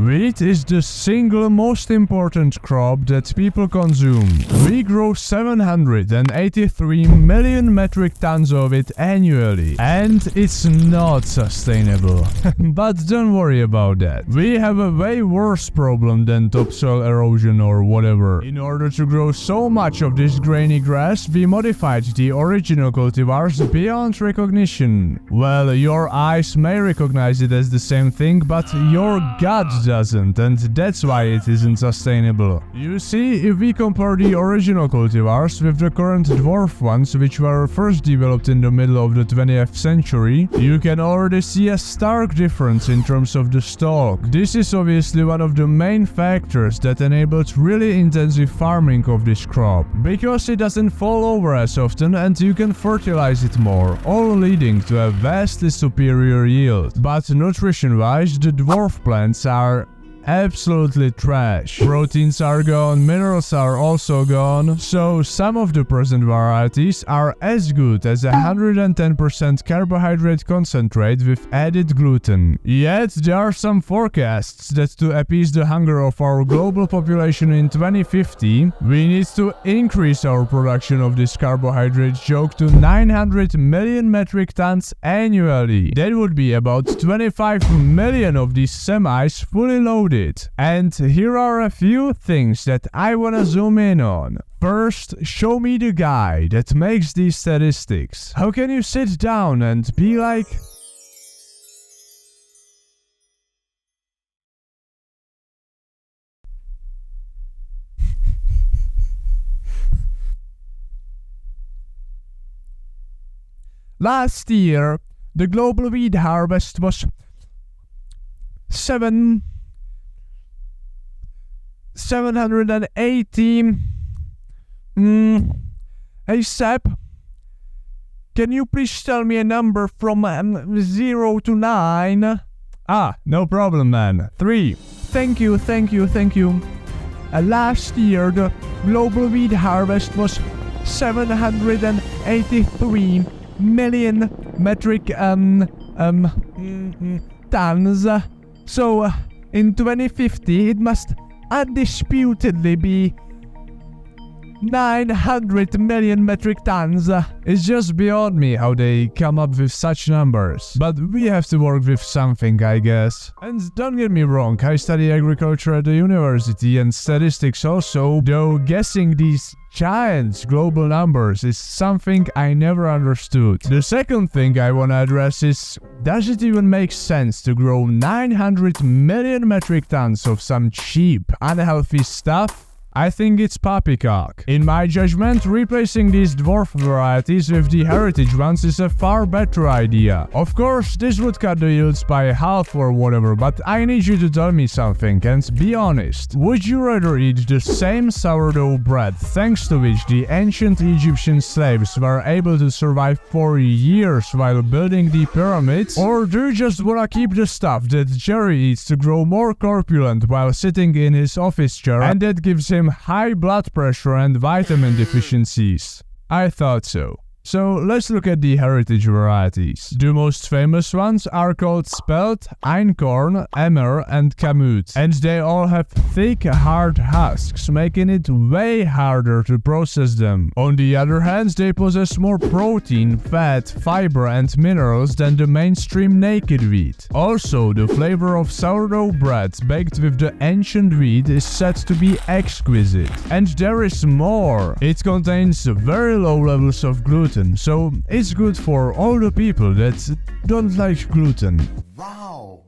Wheat is the single most important crop that people consume. We grow 783 million metric tons of it annually, and it's not sustainable. But don't worry about that. We have a way worse problem than topsoil erosion or whatever. In order to grow so much of this grainy grass, we modified the original cultivars beyond recognition. Well, your eyes may recognize it as the same thing, but your gut doesn't, and that's why it isn't sustainable. You see, if we compare the original cultivars with the current dwarf ones, which were first developed in the middle of the 20th century, you can already see a stark difference in terms of the stalk. This is obviously one of the main factors that enabled really intensive farming of this crop, because it doesn't fall over as often and you can fertilize it more, all leading to a vastly superior yield. But nutrition-wise, the dwarf plants are absolutely trash. Proteins are gone, minerals are also gone, so some of the present varieties are as good as 110% carbohydrate concentrate with added gluten. Yet there are some forecasts that to appease the hunger of our global population in 2050, we need to increase our production of this carbohydrate joke to 900 million metric tons annually. That would be about 25 million of these semis fully loaded. And here are a few things that I wanna zoom in on. First, show me the guy that makes these statistics. How can you sit down and be like... Last year, the global wheat harvest was 780. Hey Sep, can you please tell me a number from 0 to 9? Ah, no problem, man. 3. Thank you. Last year, the global wheat harvest was 783 million metric tons. So, in 2050, it must undisputedly be 900 million metric tons. It's just beyond me how they come up with such numbers. But we have to work with something, I guess. And don't get me wrong, I study agriculture at the university and statistics also, though guessing these giant global numbers is something I never understood. The second thing I wanna address is, does it even make sense to grow 900 million metric tons of some cheap, unhealthy stuff? I think it's poppycock. In my judgment, replacing these dwarf varieties with the heritage ones is a far better idea. Of course, this would cut the yields by half or whatever, but I need you to tell me something and be honest. Would you rather eat the same sourdough bread thanks to which the ancient Egyptian slaves were able to survive for years while building the pyramids? Or do you just wanna keep the stuff that Jerry eats to grow more corpulent while sitting in his office chair and that gives him high blood pressure and vitamin deficiencies? I thought so. So let's look at the heritage varieties. The most famous ones are called Spelt, Einkorn, Emmer and Kamut, and they all have thick, hard husks, making it way harder to process them. On the other hand, they possess more protein, fat, fiber and minerals than the mainstream naked wheat. Also, the flavor of sourdough bread baked with the ancient wheat is said to be exquisite. And there is more. It contains very low levels of gluten, so it's good for all the people that don't like gluten. Wow!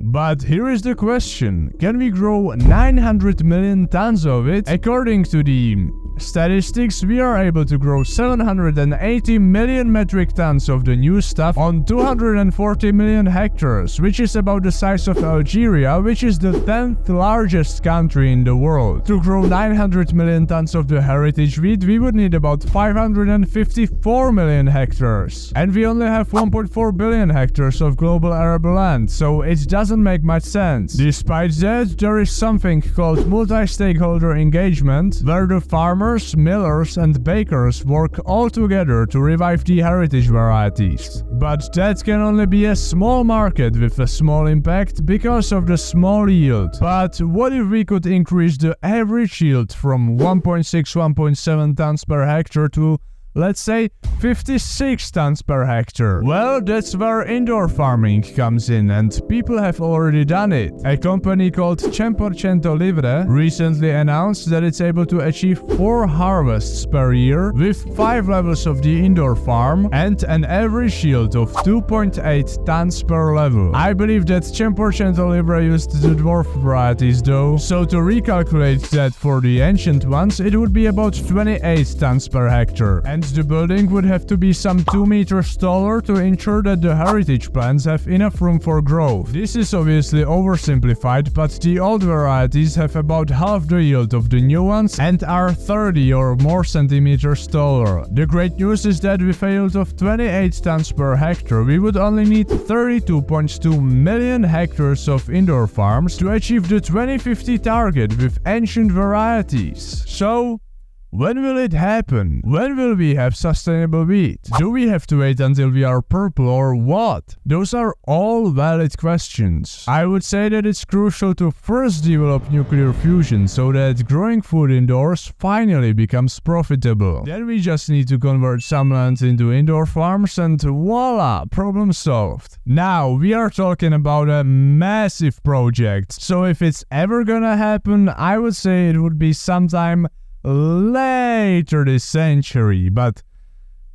But here is the question, can we grow 900 million tons of it? According to the statistics, we are able to grow 780 million metric tons of the new stuff on 240 million hectares, which is about the size of Algeria, which is the 10th largest country in the world. To grow 900 million tons of the heritage wheat, we would need about 554 million hectares. And we only have 1.4 billion hectares of global arable land, so it doesn't make much sense. Despite that, there is something called multi-stakeholder engagement, where the farmer farmers, millers and bakers work all together to revive the heritage varieties. But that can only be a small market with a small impact because of the small yield. But what if we could increase the average yield from 1.6-1.7 tons per hectare to, let's say, 56 tons per hectare? Well, that's where indoor farming comes in, and people have already done it. A company called 100% Livre recently announced that it's able to achieve 4 harvests per year with 5 levels of the indoor farm and an average yield of 2.8 tons per level. I believe that 100% Livre used the dwarf varieties though, so to recalculate that for the ancient ones, it would be about 28 tons per hectare. And the building would have to be some 2 meters taller to ensure that the heritage plants have enough room for growth. This is obviously oversimplified, but the old varieties have about half the yield of the new ones and are 30 or more centimeters taller. The great news is that with a yield of 28 tons per hectare, we would only need 32.2 million hectares of indoor farms to achieve the 2050 target with ancient varieties. So, when will it happen? When will we have sustainable wheat? Do we have to wait until we are purple or what? Those are all valid questions. I would say that it's crucial to first develop nuclear fusion so that growing food indoors finally becomes profitable. Then we just need to convert some land into indoor farms and voila, problem solved. Now we are talking about a massive project, so if it's ever gonna happen, I would say it would be sometime later this century, but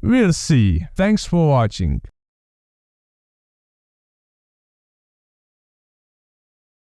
we'll see. Thanks for watching.